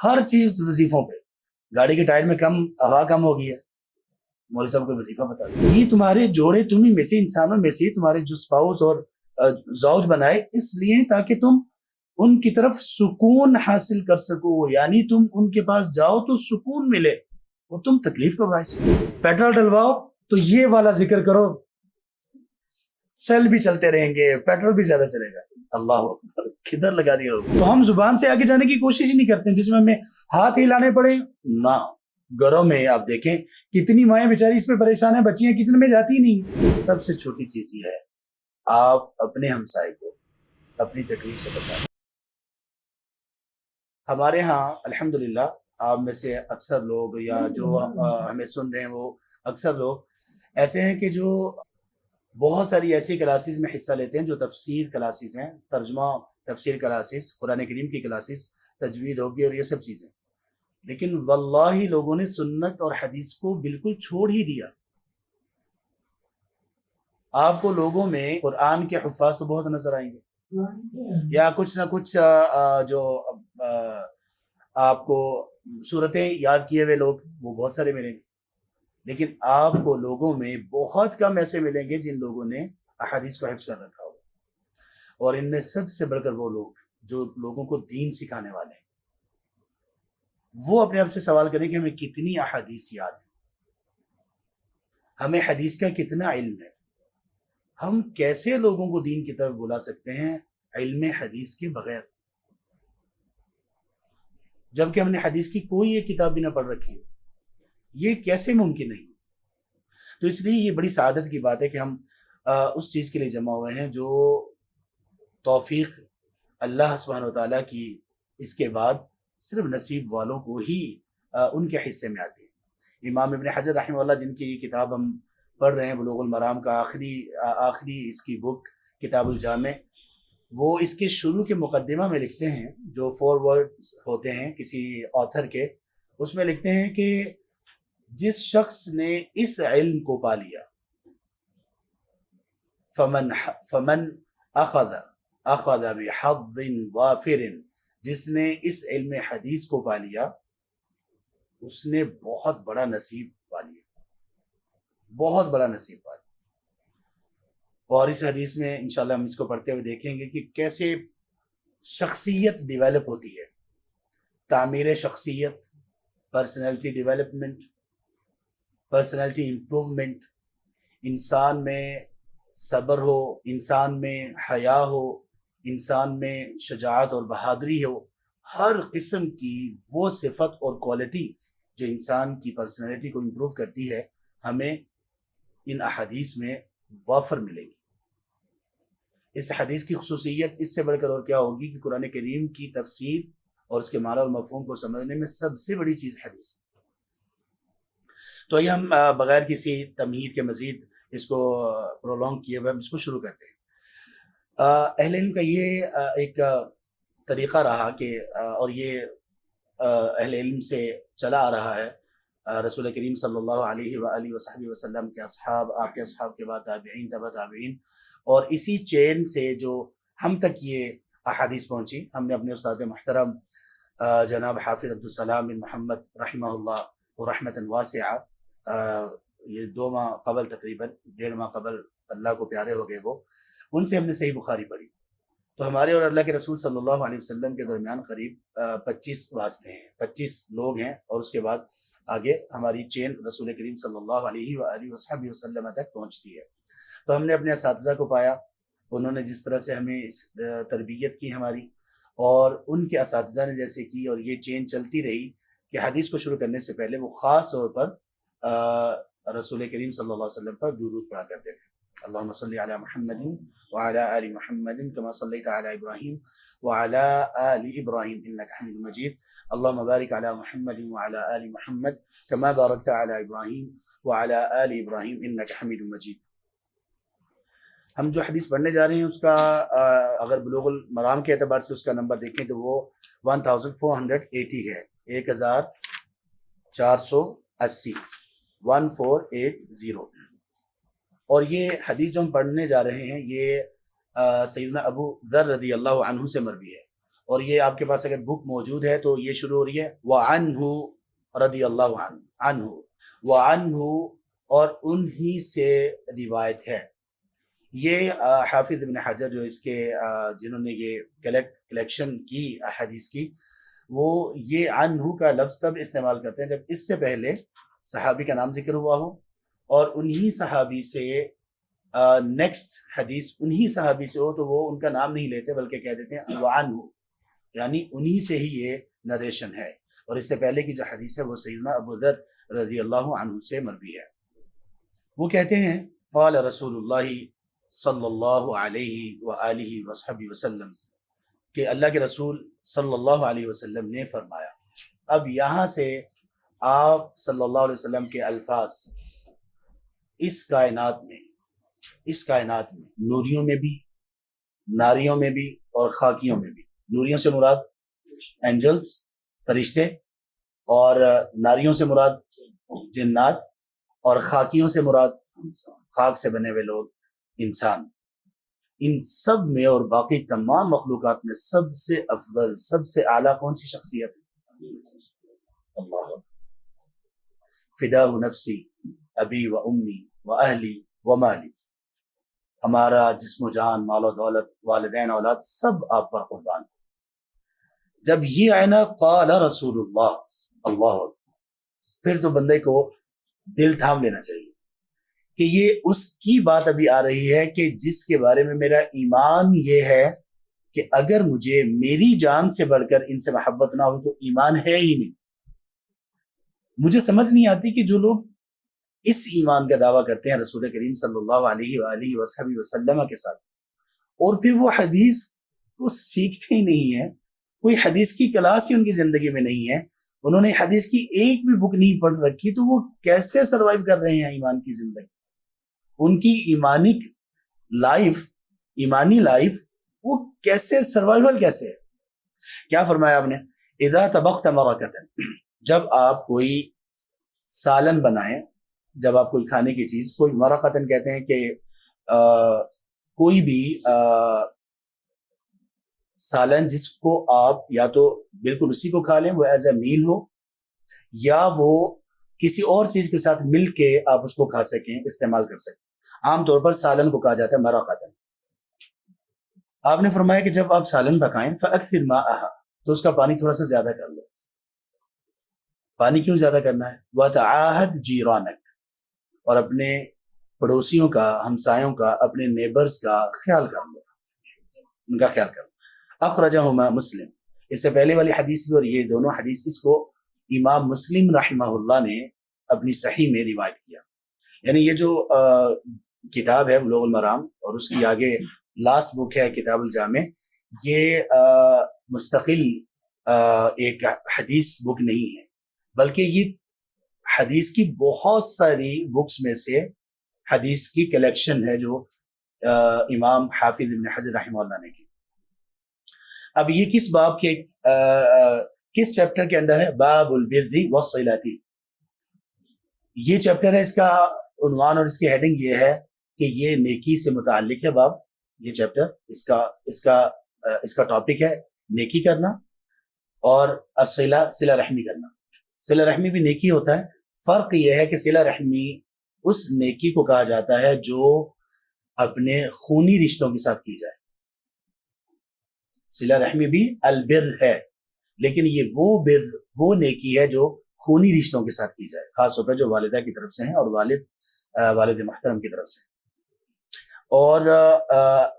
ہر چیز وظیفوں پہ. گاڑی کے ٹائر میں ہوا کم ہو گئی ہے, مولوی صاحب کو وظیفہ بتا دو. یہ تمہارے جوڑے تمہیں میں سے, انسانوں میں سے تمہارے جو اسپاؤس اور زوج بنائے اس لیے تاکہ تم ان کی طرف سکون حاصل کر سکو, یعنی تم ان کے پاس جاؤ تو سکون ملے اور تم تکلیف کا باعث ہو. پیٹرول ڈلواؤ تو یہ والا ذکر کرو, سیل بھی چلتے رہیں گے, پیٹرول بھی زیادہ چلے گا. اللہ اکبر, کدھر لگا دیا لوگ. تو ہم زبان سے آگے جانے کی کوشش ہی نہیں کرتے, جس میں ہمیں ہاتھ ہلانے پڑے نہ. گھروں میں آپ دیکھیں کتنی مائیں بیچاری اس پہ پریشان ہیں, بچیاں کچن میں جاتی ہی نہیں. سب سے چھوٹی چیز یہ ہے, آپ اپنے ہمسائے کو اپنی تکلیف سے بچائیں. ہمارے ہاں الحمدللہ آپ میں سے اکثر لوگ یا جو ہمیں سن رہے ہیں وہ اکثر لوگ ایسے ہیں کہ جو بہت ساری ایسی کلاسز میں حصہ لیتے ہیں جو تفسیر کلاسز ہیں, ترجمہ تفسیر کلاسز, قرآن کریم کی کلاسز, تجوید ہوگی اور یہ سب چیزیں. لیکن واللہ لوگوں نے سنت اور حدیث کو بالکل چھوڑ ہی دیا. آپ کو لوگوں میں قرآن کے حفاظ تو بہت نظر آئیں گے, یا کچھ نہ کچھ جو آپ کو صورتیں یاد کیے ہوئے لوگ وہ بہت سارے ملیں گے. لیکن آپ کو لوگوں میں بہت کم ایسے ملیں گے جن لوگوں نے احادیث کو حفظ کر رکھا ہو. اور ان میں سب سے بڑھ کر وہ لوگ جو لوگوں کو دین سکھانے والے ہیں, وہ اپنے آپ سے سوال کریں کہ ہمیں کتنی احادیث یاد ہیں, ہمیں حدیث کا کتنا علم ہے, ہم کیسے لوگوں کو دین کی طرف بلا سکتے ہیں علم حدیث کے بغیر, جبکہ ہم نے حدیث کی کوئی ایک کتاب بھی نہ پڑھ رکھی ہو. یہ کیسے ممکن نہیں؟ تو اس لیے یہ بڑی سعادت کی بات ہے کہ ہم اس چیز کے لیے جمع ہوئے ہیں جو توفیق اللہ سبحانہ و تعالیٰ کی اس کے بعد صرف نصیب والوں کو ہی ان کے حصے میں آتی ہے. امام ابن حجر رحمہ اللہ, جن کی یہ کتاب ہم پڑھ رہے ہیں, بلوغ المرام کا آخری اس کی بک کتاب الجامع, وہ اس کے شروع کے مقدمہ میں لکھتے ہیں, جو 4 ورڈز ہوتے ہیں کسی آتھر کے, اس میں لکھتے ہیں کہ جس شخص نے اس علم کو پا لیا, فمن اخذ بحظ وافر, جس نے اس علم حدیث کو پا لیا اس نے بہت بڑا نصیب پا لیا, بہت بڑا نصیب پا لیا. اور اس حدیث میں انشاءاللہ ہم اس کو پڑھتے ہوئے دیکھیں گے کہ کیسے شخصیت ڈیولپ ہوتی ہے, تعمیر شخصیت, پرسنالٹی ڈیولپمنٹ, پرسنالٹی امپروومنٹ, انسان میں صبر ہو, انسان میں حیا ہو, انسان میں شجاعت اور بہادری ہو, ہر قسم کی وہ صفت اور کوالٹی جو انسان کی پرسنالٹی کو امپروو کرتی ہے, ہمیں ان احادیث میں وافر ملے گی. اس حدیث کی خصوصیت اس سے بڑھ کر اور کیا ہوگی کہ قرآن کریم کی تفسیر اور اس کے معنی اور مفہوم کو سمجھنے میں سب سے بڑی چیز حدیث ہے. تو آئیے ہم بغیر کسی تمہید کے مزید اس کو پرولونگ کیے ہوئے ہم اس کو شروع کرتے ہیں. اہل علم کا یہ ایک طریقہ رہا کہ اور یہ اہل علم سے چلا آ رہا ہے, رسول کریم صلی اللہ علیہ وآلہ وصحبہ وسلم کے اصحاب, آپ کے اصحاب کے بعد تابعین, تبع تابعین, اور اسی چین سے جو ہم تک یہ احادیث پہنچی. ہم نے اپنے استاد محترم جناب حافظ عبدالسلام بن محمد رحمہ اللہ رحمۃ واسعہ, یہ 2 ماہ قبل, تقریباً 1.5 ماہ قبل اللہ کو پیارے ہو گئے وہ, ان سے ہم نے صحیح بخاری پڑھی. تو ہمارے اور اللہ کے رسول صلی اللہ علیہ وسلم کے درمیان قریب 25 واسطے ہیں, 25 لوگ ہیں, اور اس کے بعد آگے ہماری چین رسول کریم صلی اللہ علیہ وآلہ وصحبہ وسلم تک پہنچتی ہے. تو ہم نے اپنے اساتذہ کو پایا, انہوں نے جس طرح سے ہمیں اس تربیت کی ہماری, اور ان کے اساتذہ نے جیسے کی, اور یہ چین چلتی رہی کہ حدیث کو شروع کرنے سے پہلے وہ خاص طور پر رسول کریم صلی اللہ علیہ وسلم پر درود پڑھا کرتے تھے. اللہم صلی علی محمد وعلی آل محمد کما صلیت علی ابراہیم وعلی آل ابراہیم انک حمید مجید. اللہم بارک علی محمد وعلی آل محمد کما بارکت علی ابراہیم وعلی آل ابراہیم انک حمید مجید. ہم جو حدیث پڑھنے جا رہے ہیں اس کا اگر بلوغ المرام کے اعتبار سے اس کا نمبر دیکھیں تو وہ 1480 ہے, 1480, 1480. اور یہ حدیث جو ہم پڑھنے جا رہے ہیں یہ سیدنا ابو ذر رضی اللہ عنہ سے مروی ہے, اور یہ آپ کے پاس اگر بک موجود ہے تو یہ شروع ہو رہی ہے وعنہ رضی اللہ عنہ وعنہ، اور انہی سے روایت ہے. یہ حافظ ابن حجر جو اس کے جنہوں نے یہ کلیکشن کی حدیث کی، وہ یہ عنہ کا لفظ تب استعمال کرتے ہیں جب اس سے پہلے صحابی کا نام ذکر ہوا ہو، اور انہی صحابی سے نیکسٹ حدیث انہی صحابی سے ہو تو وہ ان کا نام نہیں لیتے بلکہ کہہ دیتے ہیں وعنہ، یعنی انہی سے ہی یہ نریشن ہے. اور اس سے پہلے کی جو حدیث ہے وہ سیدنا ابو ذر رضی اللہ عنہ سے مروی ہے. وہ کہتے ہیں قال رسول اللہ صلی اللہ علیہ وآلہ وصحبہ وسلم، کہ اللہ کے رسول صلی اللہ علیہ وسلم نے فرمایا. اب یہاں سے آپ صلی اللہ علیہ وسلم کے الفاظ اس کائنات میں نوریوں میں بھی، ناریوں میں بھی اور خاکیوں میں بھی. نوریوں سے مراد اینجلز، فرشتے، اور ناریوں سے مراد جنات، اور خاکیوں سے مراد خاک سے بنے ہوئے لوگ، انسان. ان سب میں اور باقی تمام مخلوقات میں سب سے افضل، سب سے اعلیٰ کون سی شخصیت ہے؟ اللہ. فداہ نفسی ابی و امی و اہلی و مالی، ہمارا جسم و جان، مال و دولت، والدین، اولاد، سب آپ پر قربان. جب یہ آئے نا قال رسول اللہ، پھر تو بندے کو دل تھام لینا چاہیے کہ یہ اس کی بات ابھی آ رہی ہے کہ جس کے بارے میں میرا ایمان یہ ہے کہ اگر مجھے میری جان سے بڑھ کر ان سے محبت نہ ہو تو ایمان ہے ہی نہیں. مجھے سمجھ نہیں آتی کہ جو لوگ اس ایمان کا دعویٰ کرتے ہیں رسول کریم صلی اللہ علیہ وآلہ وصحبہ وسلم کے ساتھ، اور پھر وہ حدیث کو سیکھتے ہی نہیں ہیں، کوئی حدیث کی کلاس ہی ان کی زندگی میں نہیں ہے، انہوں نے حدیث کی ایک بھی بک نہیں پڑھ رکھی، تو وہ کیسے سروائیو کر رہے ہیں ایمان کی زندگی؟ ان کی ایمانی لائف وہ کیسے سروائیول کیسے ہے؟ کیا فرمایا آپ نے؟ اذا طبخت مرقۃ، جب آپ کوئی سالن بنائیں، جب آپ کوئی کھانے کی چیز، کوئی مرقۃ کہتے ہیں کہ کوئی بھی سالن جس کو آپ یا تو بالکل اسی کو کھا لیں، وہ ایز اے میل ہو، یا وہ کسی اور چیز کے ساتھ مل کے آپ اس کو کھا سکیں، استعمال کر سکیں. عام طور پر سالن کو کہا جاتا ہے مرقۃ. آپ نے فرمایا کہ جب آپ سالن پکائیں فاکثر ماءھا، تو اس کا پانی تھوڑا سا زیادہ کر لو. پانی کیوں زیادہ کرنا ہے؟ وتعاہد جیرانک، اور اپنے پڑوسیوں کا، ہمسایوں کا، اپنے نیبرز کا خیال کر لو، ان کا خیال کر لو. اخرجہما مسلم، اس سے پہلے والی حدیث بھی اور یہ دونوں حدیث اس کو امام مسلم رحمہ اللہ نے اپنی صحیح میں روایت کیا. یعنی یہ جو کتاب ہے بلوغ المرام، اور اس کی آگے لاسٹ بک ہے کتاب الجامع، یہ مستقل ایک حدیث بک نہیں ہے، بلکہ یہ حدیث کی بہت ساری بکس میں سے حدیث کی کلیکشن ہے جو امام حافظ ابن حجر رحمہ اللہ نے کی. اب یہ کس باب کے کس چیپٹر کے اندر ہے؟ باب البر والصلۃ. یہ چیپٹر ہے، اس کا عنوان اور اس کی ہیڈنگ یہ ہے کہ یہ نیکی سے متعلق ہے باب. یہ چیپٹر اس کا ٹاپک ہے نیکی کرنا، اور صلہ رحمی کرنا. صلہ رحمی بھی نیکی ہوتا ہے، فرق یہ ہے کہ صلہ رحمی اس نیکی کو کہا جاتا ہے جو اپنے خونی رشتوں کے ساتھ کی جائے. صلہ رحمی بھی البر ہے، لیکن یہ وہ نیکی ہے جو خونی رشتوں کے ساتھ کی جائے، خاص طور پہ جو والدہ کی طرف سے ہیں اور والد محترم کی طرف سے. اور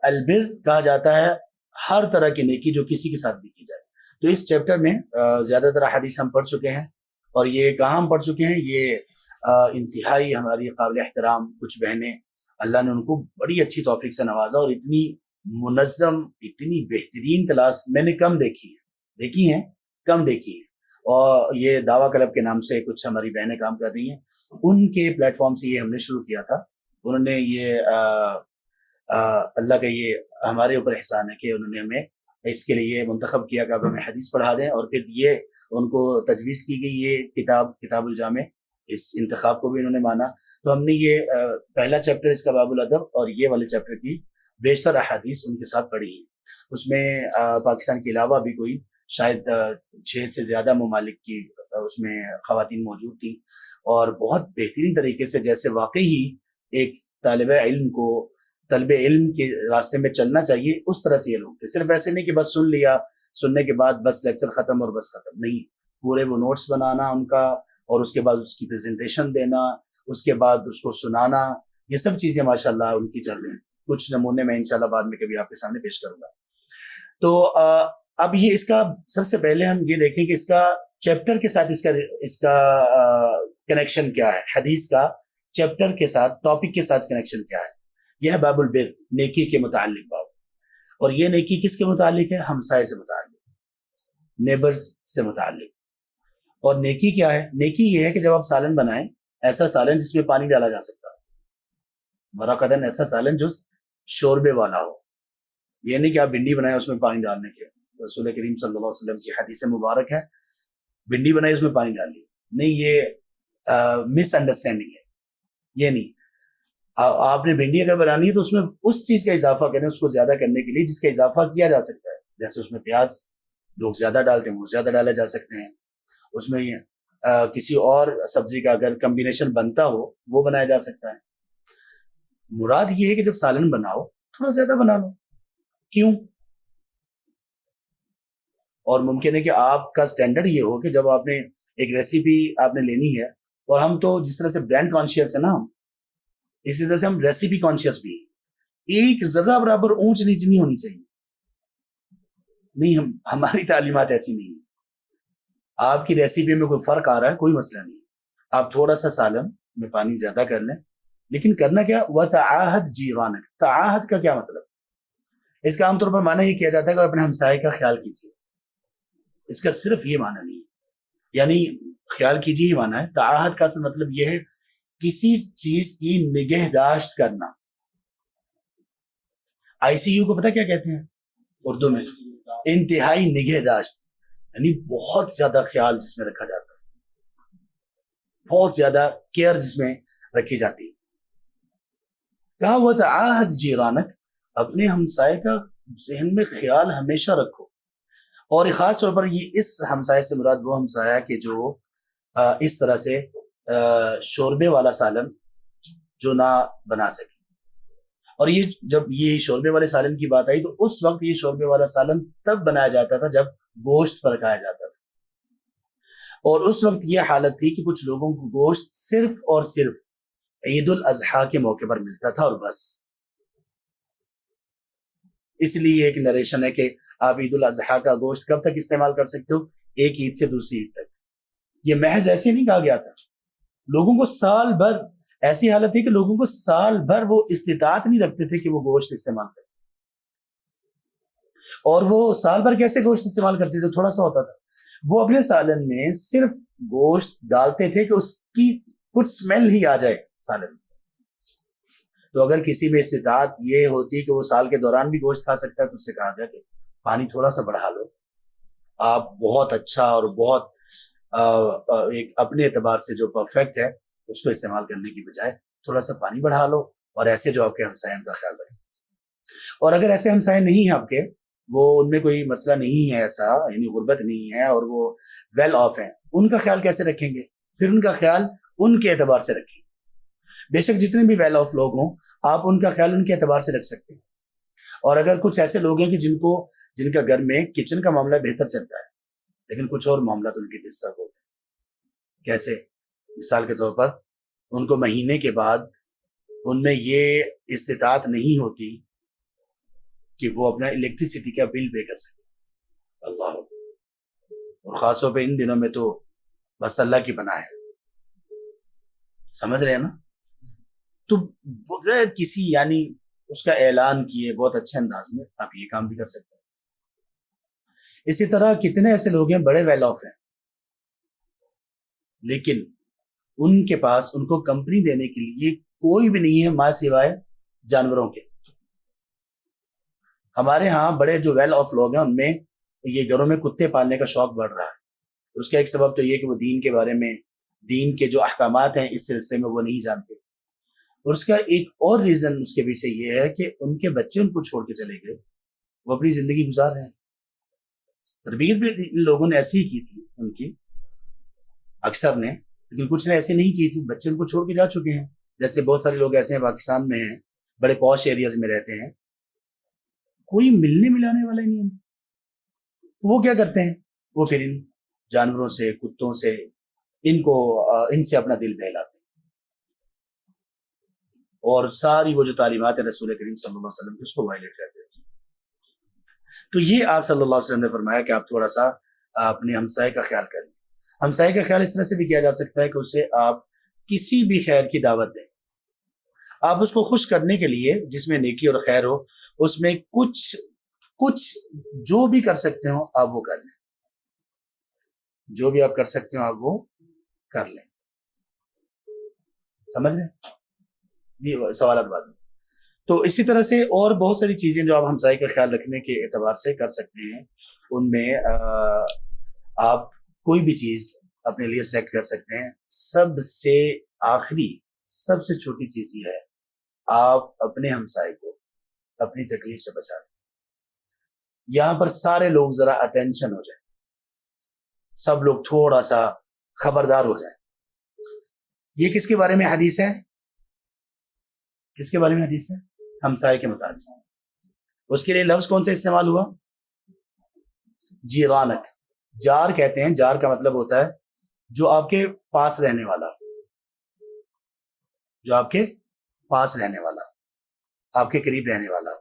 البر کہا جاتا ہے ہر طرح کی نیکی جو کسی کے ساتھ بھی کی جائے. تو اس چیپٹر میں زیادہ تر حدیث ہم پڑھ چکے ہیں، اور یہ کہاں ہم پڑھ چکے ہیں؟ یہ انتہائی ہماری قابل احترام کچھ بہنیں، اللہ نے ان کو بڑی اچھی توفیق سے نوازا، اور اتنی منظم، اتنی بہترین کلاس میں نے کم دیکھی ہیں. اور یہ دعویٰ کلب کے نام سے کچھ ہماری بہنیں کام کر رہی ہیں، ان کے پلیٹ فارم سے یہ ہم نے شروع کیا تھا. انہوں نے یہ اللہ کا یہ ہمارے اوپر احسان ہے کہ انہوں نے ہمیں اس کے لیے منتخب کیا کہ آپ ہمیں حدیث پڑھا دیں، اور پھر یہ ان کو تجویز کی گئی یہ کتاب الجامع، اس انتخاب کو بھی انہوں نے مانا. تو ہم نے یہ پہلا چیپٹر اس کا باب الادب اور یہ والے چیپٹر کی بیشتر احادیث ان کے ساتھ پڑھی ہیں. اس میں پاکستان کے علاوہ بھی کوئی شاید 6 سے زیادہ ممالک کی اس میں خواتین موجود تھیں، اور بہت بہترین طریقے سے، جیسے واقعی ہی ایک طالب علم کے راستے میں چلنا چاہیے، اس طرح سے یہ لوگ تھے. صرف ایسے نہیں کہ بس سن لیا، سننے کے بعد بس لیکچر ختم اور بس ختم نہیں، پورے وہ نوٹس بنانا ان کا، اور اس کے بعد اس کی پریزنٹیشن دینا، اس کے بعد اس کو سنانا، یہ سب چیزیں ماشاءاللہ ان کی چل رہی ہیں. کچھ نمونے میں انشاءاللہ بعد میں کبھی آپ کے سامنے پیش کروں گا. تو اب یہ اس کا سب سے پہلے ہم یہ دیکھیں کہ اس کا چیپٹر کے ساتھ اس کا کنیکشن کیا ہے، حدیث کا چیپٹر کے ساتھ، ٹاپک کے ساتھ کنیکشن کیا ہے. یہ ہے باب البر، نیکی کے متعلق باب. اور یہ نیکی کس کے متعلق ہے؟ ہمسائے سے متعلق، نیبرز سے متعلق. اور نیکی کیا ہے؟ نیکی یہ ہے کہ جب آپ سالن بنائیں، ایسا سالن جس میں پانی ڈالا جا سکتا ہے، مراقدن ایسا سالن جو شوربے والا ہو. یہ نہیں کہ آپ بھنڈی بنائیں اس میں پانی ڈالنے کے. رسول کریم صلی اللہ علیہ وسلم کی حدیث مبارک ہے، بھنڈی بنائی اس میں پانی ڈال لی. نہیں، یہ مس انڈرسٹینڈنگ ہے. یہ نہیں، آپ نے بھنڈی اگر بنانی ہے تو اس میں اس چیز کا اضافہ کریں، اس کو زیادہ کرنے کے لیے جس کا اضافہ کیا جا سکتا ہے. جیسے اس میں پیاز لوگ زیادہ ڈالتے ہیں، وہ زیادہ ڈالے جا سکتے ہیں. اس میں کسی اور سبزی کا اگر کمبینیشن بنتا ہو وہ بنایا جا سکتا ہے. مراد یہ ہے کہ جب سالن بناؤ تھوڑا زیادہ بنا لو. کیوں؟ اور ممکن ہے کہ آپ کا سٹینڈرڈ یہ ہو کہ جب آپ نے ایک ریسیپی آپ نے لینی ہے، اور ہم تو جس طرح سے برانڈ کانشیس ہے نا، ہم اسی طرح سے ہم ریسیپی کانشیس بھی ہیں. ایک ذرہ برابر اونچ نیچ نہیں ہونی چاہیے. نہیں، ہماری تعلیمات ایسی نہیں ہیں. آپ کی ریسیپی میں کوئی فرق آ رہا ہے، کوئی مسئلہ نہیں، آپ تھوڑا سا سالن میں پانی زیادہ کر لیں، لیکن کرنا کیا؟ وَتَعَاهَدْ جِيرَانَكَ. تعاہد کا کیا مطلب؟ اس کا عام طور پر معنی یہ کیا جاتا ہے کہ اپنے ہمسائے کا خیال کیجیے. اس کا صرف یہ معنی نہیں ہے، یعنی خیال کیجیے ہی معنی ہے. تعاہد کا اصل مطلب یہ ہے کسی چیز کی نگہداشت کرنا. آئی سی یو کو پتہ کیا کہتے ہیں اردو میں؟ انتہائی نگہداشت، یعنی بہت زیادہ خیال جس میں رکھا جاتا ہے، بہت زیادہ کیئر جس میں رکھی جاتی ہے. کہا وَتَعَاهَدْ جِيرَانَكَ، اپنے ہمسائے کا ذہن میں خیال ہمیشہ رکھو. اور خاص طور پر یہ اس ہمسائے سے مراد وہ ہمسایہ کہ جو اس طرح سے شوربے والا سالن جو نہ بنا سکے. اور یہ جب یہ شوربے والے سالن کی بات آئی تو اس وقت یہ شوربے والا سالن تب بنایا جاتا تھا جب گوشت پکایا جاتا تھا. اور اس وقت یہ حالت تھی کہ کچھ لوگوں کو گوشت صرف اور صرف عید الاضحیٰ کے موقع پر ملتا تھا، اور بس. اس لیے ایک نریشن ہے کہ آپ عید الاضحیٰ کا گوشت کب تک استعمال کر سکتے ہو؟ ایک عید سے دوسری عید تک. یہ محض ایسے نہیں کہا گیا تھا. لوگوں کو سال بھر ایسی حالت تھی کہ لوگوں کو سال بھر وہ استطاعت نہیں رکھتے تھے کہ وہ گوشت استعمال کریں. اور وہ سال بھر کیسے گوشت استعمال کرتے تھے؟ تھوڑا سا ہوتا تھا. وہ اپنے سالن میں صرف گوشت ڈالتے تھے کہ اس کی کچھ سمیل ہی آ جائے سالن. تو اگر کسی میں استطاعت یہ ہوتی کہ وہ سال کے دوران بھی گوشت کھا سکتا ہے تو اس سے کہا گیا کہ پانی تھوڑا سا بڑھا لو. آپ بہت اچھا اور بہت ایک اپنے اعتبار سے جو پرفیکٹ ہے اس کو استعمال کرنے کی بجائے تھوڑا سا پانی بڑھا لو، اور ایسے جو آپ کے ہمسائے ان کا خیال رکھیں. اور اگر ایسے ہمسائے نہیں ہیں آپ کے، وہ ان میں کوئی مسئلہ نہیں ہے ایسا، یعنی غربت نہیں ہے اور وہ ویل آف ہیں، ان کا خیال کیسے رکھیں گے؟ پھر ان کا خیال ان کے اعتبار سے رکھیں. بے شک جتنے بھی ویل آف لوگ ہوں آپ ان کا خیال ان کے اعتبار سے رکھ سکتے ہیں. اور اگر کچھ ایسے لوگ ہیں کہ جن کا گھر میں کچن کا معاملہ بہتر چلتا ہے لیکن کچھ اور معاملات ان کے ڈسٹرب ہو گئے، کیسے؟ مثال کے طور پر ان کو مہینے کے بعد ان میں یہ استطاعت نہیں ہوتی کہ وہ اپنا الیکٹریسٹی کا بل پے کر سکے. اللہ، اور خاص طور پہ ان دنوں میں تو بس اللہ کی پناہ ہے. سمجھ رہے ہیں نا؟ تو بغیر کسی یعنی اس کا اعلان کیے بہت اچھے انداز میں آپ یہ کام بھی کر سکتے ہیں. اسی طرح کتنے ایسے لوگ ہیں بڑے ویل آف ہیں لیکن ان کے پاس ان کو کمپنی دینے کے لیے کوئی بھی نہیں ہے ماں سوائے جانوروں کے. ہمارے ہاں بڑے جو ویل آف لوگ ہیں ان میں یہ گھروں میں کتے پالنے کا شوق بڑھ رہا ہے. اس کا ایک سبب تو یہ کہ وہ دین کے بارے میں، دین کے جو احکامات ہیں اس سلسلے میں وہ نہیں جانتے. اور اس کا ایک اور ریزن اس کے پیچھے یہ ہے کہ ان کے بچے ان کو چھوڑ کے چلے گئے، وہ اپنی زندگی گزار رہے ہیں. تربیت بھی ان لوگوں نے ایسی ہی کی تھی ان کی اکثر نے، لیکن کچھ نے ایسی نہیں کی تھی. بچے ان کو چھوڑ کے جا چکے ہیں. جیسے بہت سارے لوگ ایسے ہیں پاکستان میں ہیں، بڑے پوش ایریاز میں رہتے ہیں، کوئی ملنے ملانے والا ہی نہیں ہے. وہ کیا کرتے ہیں؟ وہ پھر ان جانوروں سے، کتوں سے، ان سے اپنا دل بہلاتے ہیں، اور ساری وہ جو تعلیمات ہیں رسول کریم صلی اللہ علیہ وسلم کی اس کو وائلیٹ کرتے ہیں. تو یہ آپ صلی اللہ علیہ وسلم نے فرمایا کہ آپ تھوڑا سا اپنے ہمسائے کا خیال کریں. ہمسائے کا خیال اس طرح سے بھی کیا جا سکتا ہے کہ اسے آپ کسی بھی خیر کی دعوت دیں. آپ اس کو خوش کرنے کے لیے جس میں نیکی اور خیر ہو، اس میں کچھ جو بھی کر سکتے ہو آپ وہ کر لیں. جو بھی آپ کر سکتے ہو آپ وہ کر لیں. سمجھ رہے ہیں؟ یہ سوالات بعد میں. تو اسی طرح سے اور بہت ساری چیزیں جو آپ ہمسائے کا خیال رکھنے کے اعتبار سے کر سکتے ہیں. ان میں آپ کوئی بھی چیز اپنے لیے سلیکٹ کر سکتے ہیں. سب سے آخری، سب سے چھوٹی چیز یہ ہے، آپ اپنے ہمسائے کو اپنی تکلیف سے بچا لیں. یہاں پر سارے لوگ ذرا اٹینشن ہو جائیں، سب لوگ تھوڑا سا خبردار ہو جائیں. یہ کس کے بارے میں حدیث ہے؟ کس کے بارے میں حدیث ہے؟ ہمسائے کے متعلق. اس کے لیے لفظ کون سے استعمال ہوا؟ جیرانک. جار کہتے ہیں، جار کا مطلب ہوتا ہے جو آپ کے پاس رہنے والا، جو آپ کے پاس رہنے والا، آپ کے قریب رہنے والا،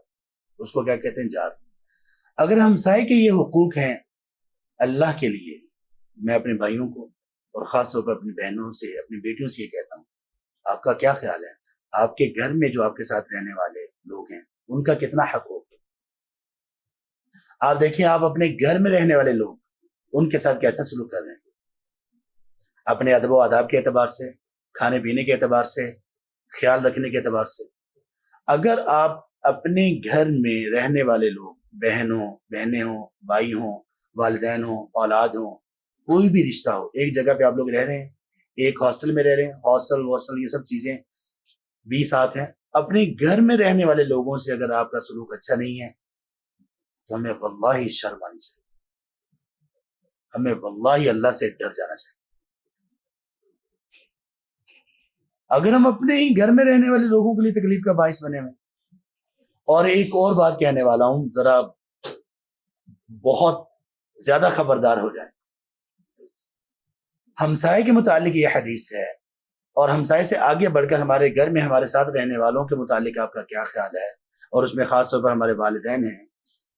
اس کو کیا کہتے ہیں؟ جار. اگر ہمسائے کے یہ حقوق ہیں اللہ کے لیے، میں اپنے بھائیوں کو اور خاص طور پر اپنی بہنوں سے، اپنی بیٹیوں سے یہ کہتا ہوں، آپ کا کیا خیال ہے آپ کے گھر میں جو آپ کے ساتھ رہنے والے لوگ ہیں ان کا کتنا حق ہوگا؟ آپ دیکھیں آپ اپنے گھر میں رہنے والے لوگ ان کے ساتھ کیسا سلوک کر رہے ہیں، اپنے ادب و آداب کے اعتبار سے، کھانے پینے کے اعتبار سے، خیال رکھنے کے اعتبار سے. اگر آپ اپنے گھر میں رہنے والے لوگ، بہنیں ہوں، بھائی ہوں، والدین ہوں، اولاد ہوں، کوئی بھی رشتہ ہو، ایک جگہ پہ آپ لوگ رہ رہے ہیں، ایک ہاسٹل میں رہ رہے ہیں، ہاسٹل یہ سب چیزیں بھی ساتھ ہیں، اپنے گھر میں رہنے والے لوگوں سے اگر آپ کا سلوک اچھا نہیں ہے تو ہمیں واللہ شرم آنی چاہیے، ہمیں واللہ اللہ سے ڈر جانا چاہیے. اگر ہم اپنے ہی گھر میں رہنے والے لوگوں کے لیے تکلیف کا باعث بنے ہوئے. اور ایک اور بات کہنے والا ہوں، ذرا بہت زیادہ خبردار ہو جائیں. ہمسائے کے متعلق یہ حدیث ہے، اور ہمسائے سے آگے بڑھ کر ہمارے گھر میں ہمارے ساتھ رہنے والوں کے متعلق آپ کا کیا خیال ہے، اور اس میں خاص طور پر ہمارے والدین ہیں،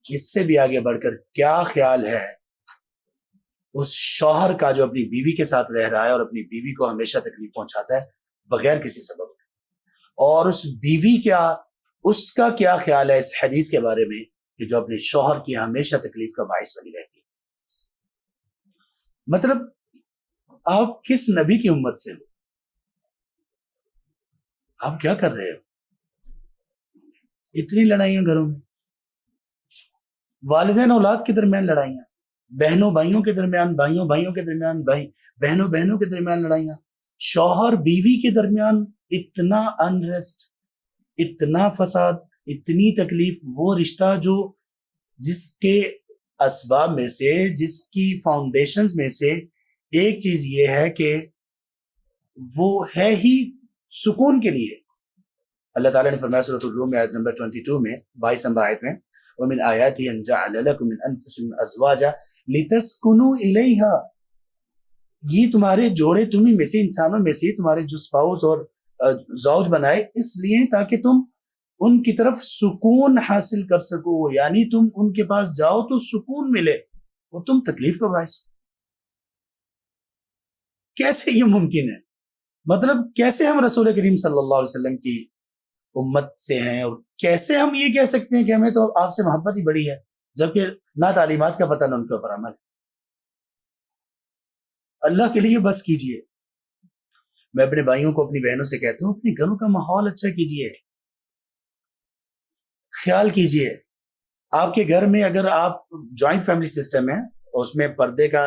اس سے بھی آگے بڑھ کر کیا خیال ہے اس شوہر کا جو اپنی بیوی کے ساتھ رہ رہا ہے اور اپنی بیوی کو ہمیشہ تکلیف پہنچاتا ہے بغیر کسی سبب، اور اس بیوی اس کا کیا خیال ہے اس حدیث کے بارے میں کہ جو اپنے شوہر کی ہمیشہ تکلیف کا باعث بنی رہتی ہے. مطلب آپ کس نبی کی امت سے ہو؟ آپ کیا کر رہے ہو؟ اتنی لڑائیاں گھروں میں، والدین اولاد کے درمیان لڑائیاں، بہنوں بھائیوں کے درمیان، بھائیوں کے درمیان، بہنوں کے درمیان لڑائیاں، شوہر بیوی کے درمیان اتنا انریسٹ، اتنا فساد، اتنی تکلیف. وہ رشتہ جس کے اسباب میں سے، جس کی فاؤنڈیشنز میں سے ایک چیز یہ ہے کہ وہ ہے ہی سکون کے لیے. اللہ تعالیٰ نے فرمایا سورۃ الروم میں آیت نمبر 22 میں، 22 نمبر آیت میں، وَمِنْ آيَاتِهِ أَنْ جَعَلَ لَكُم مِّنْ أَنفُسِكُمْ أَزْوَاجًا لِتَسْكُنُوا إِلَيْهَا. یہ تمہارے جوڑے تمہیں میں سے، انسانوں میں سے تمہارے جو اسپاؤس اور زوج بنائے اس لیے تاکہ تم ان کی طرف سکون حاصل کر سکو، یعنی تم ان کے پاس جاؤ تو سکون ملے اور تم تکلیف کا باعث ہو. کیسے یہ ممکن ہے؟ مطلب کیسے ہم رسول کریم صلی اللہ علیہ وسلم کی امت سے ہیں، اور کیسے ہم یہ کہہ سکتے ہیں کہ ہمیں تو آپ سے محبت ہی بڑی ہے، جبکہ نہ تعلیمات کا پتہ نہ ان کے اوپر عمل. اللہ کے لیے بس کیجئے. میں اپنے بھائیوں کو، اپنی بہنوں سے کہتا ہوں، اپنے گھروں کا ماحول اچھا کیجئے، خیال کیجئے. آپ کے گھر میں اگر آپ جوائنٹ فیملی سسٹم ہے، اس میں پردے کا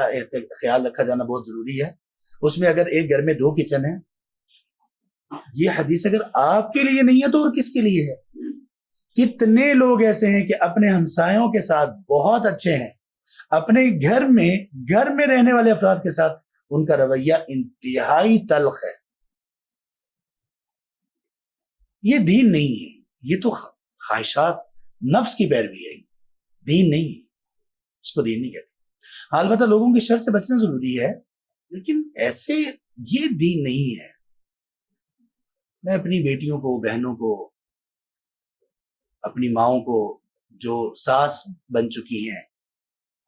خیال رکھا جانا بہت ضروری ہے. اس میں اگر ایک گھر میں 2 کچن ہیں یہ حدیث اگر آپ کے لیے نہیں ہے تو اور کس کے لیے ہے؟ کتنے لوگ ایسے ہیں کہ اپنے ہمسایوں کے ساتھ بہت اچھے ہیں، اپنے گھر میں رہنے والے افراد کے ساتھ ان کا رویہ انتہائی تلخ ہے. یہ دین نہیں ہے، یہ تو خواہشات نفس کی پیروی ہے، دین نہیں ہے، اس کو دین نہیں کہتے. البتہ لوگوں کی شر سے بچنا ضروری ہے، لیکن ایسے یہ دین نہیں ہے. میں اپنی بیٹیوں کو، بہنوں کو، اپنی ماؤں کو جو ساس بن چکی ہیں،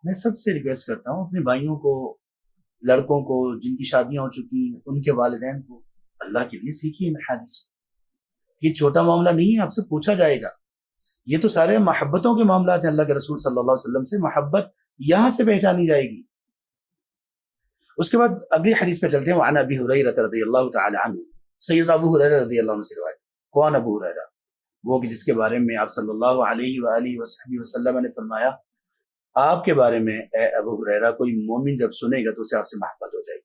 میں سب سے ریکویسٹ کرتا ہوں، اپنے بھائیوں کو، لڑکوں کو جن کی شادیاں ہو چکی ہیں، ان کے والدین کو اللہ کے لیے سیکھیے ان حدیث. یہ چھوٹا معاملہ نہیں ہے، آپ سے پوچھا جائے گا. یہ تو سارے محبتوں کے معاملات ہیں. اللہ کے رسول صلی اللہ علیہ وسلم سے محبت یہاں سے پہچانی جائے گی. اس کے بعد اگلی حدیث پہ چلتے ہیں. وعن ابی ہریرہ رضی اللہ تعالی عنہ، سیدنا ابو ہریرہ رضی اللہ عنہ سے روایت. کون ابو ہریرہ؟ وہ کہ جس کے بارے میں آپ صلی اللہ علیہ وآلہ وصحبہ وسلم نے فرمایا، آپ کے بارے میں اے ابو ہریرہ، کوئی مومن جب سنے گا تو اسے آپ سے محبت ہو جائے گی.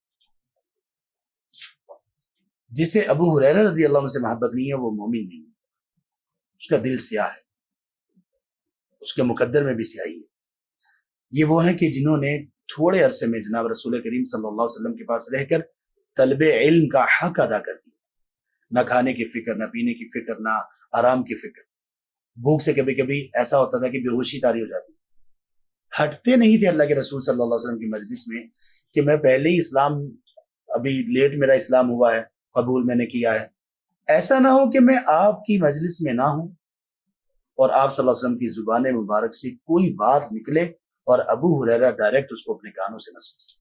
جسے ابو ہریرہ رضی اللہ عنہ سے محبت نہیں ہے وہ مومن نہیں ہے، اس کا دل سیاہ ہے، اس کے مقدر میں بھی سیاہی ہے. یہ وہ ہیں کہ جنہوں نے تھوڑے عرصے میں جناب رسول کریم صلی اللہ علیہ وسلم کے پاس رہ کر طلب علم کا حق ادا کر دیا. نہ کھانے کی فکر، نہ پینے کی فکر، نہ آرام کی فکر. بھوک سے کبھی کبھی ایسا ہوتا تھا کہ بے ہوشی طاری ہو جاتی. ہٹتے نہیں تھے اللہ کے رسول صلی اللہ علیہ وسلم کی مجلس میں کہ میں پہلے ہی اسلام، ابھی لیٹ میرا اسلام ہوا ہے، قبول میں نے کیا ہے. ایسا نہ ہو کہ میں آپ کی مجلس میں نہ ہوں اور آپ صلی اللہ علیہ وسلم کی زبان مبارک سے کوئی بات نکلے اور ابو ہریرہ ڈائریکٹ اس کو اپنے کانوں سے نہ سن سکے.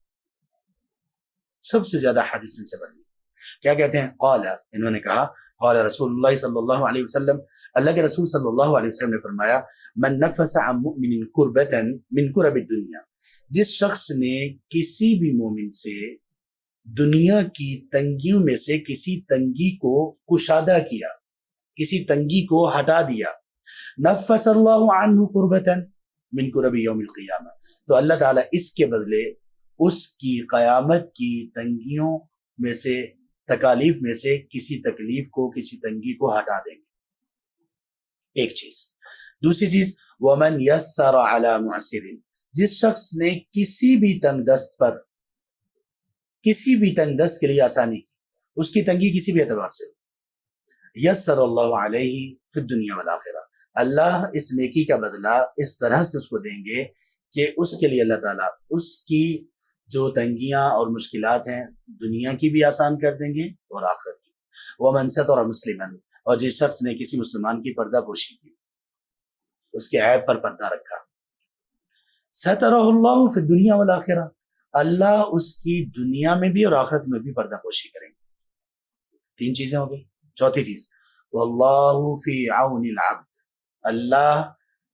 سب سے زیادہ حدیث ان سے بنی. کیا کہتے ہیں؟ قال، انہوں نے کہا، قال رسول اللہ صلی اللہ علیہ وسلم، اللہ کے رسول صلی اللہ علیہ وسلم نے فرمایا، من نفس عن مؤمن کربتا من کرب الدنیا، جس شخص نے کسی بھی مومن سے دنیا کی تنگیوں میں سے کسی تنگی کو کشادہ کیا، کسی تنگی کو ہٹا دیا، نفس اللہ عنہ کربتا من کرب یوم القیامہ، تو اللہ تعالیٰ اس کے بدلے اس کی قیامت کی تنگیوں میں سے، تکالیف میں سے کسی تکلیف کو، کسی تنگی کو ہٹا دیں گے. ایک چیز. دوسری چیز، ومن یسر علی معسر، جس شخص نے کسی بھی تنگ دست پر، کسی بھی تنگ دست کے لیے آسانی کی، اس کی تنگی کسی بھی اعتبار سے، یسر اللہ علیہ فی الدنیا والآخرہ، اللہ اس نیکی کا بدلہ اس طرح سے اس کو دیں گے کہ اس کے لیے اللہ تعالیٰ اس کی جو تنگیاں اور مشکلات ہیں دنیا کی بھی آسان کر دیں گے اور آخرت کی. ومن ستر مسلما، اور جس شخص نے کسی مسلمان کی پردہ پوشی کی، اس کے عیب پر پردہ رکھا، سترہ اللہ فی الدنیا والآخرہ، اللہ اس کی دنیا میں بھی اور آخرت میں بھی پردہ پوشی کریں گے. 3 چیزیں ہو گئی. چوتھی چیز، واللہ فی عون العبد، اللہ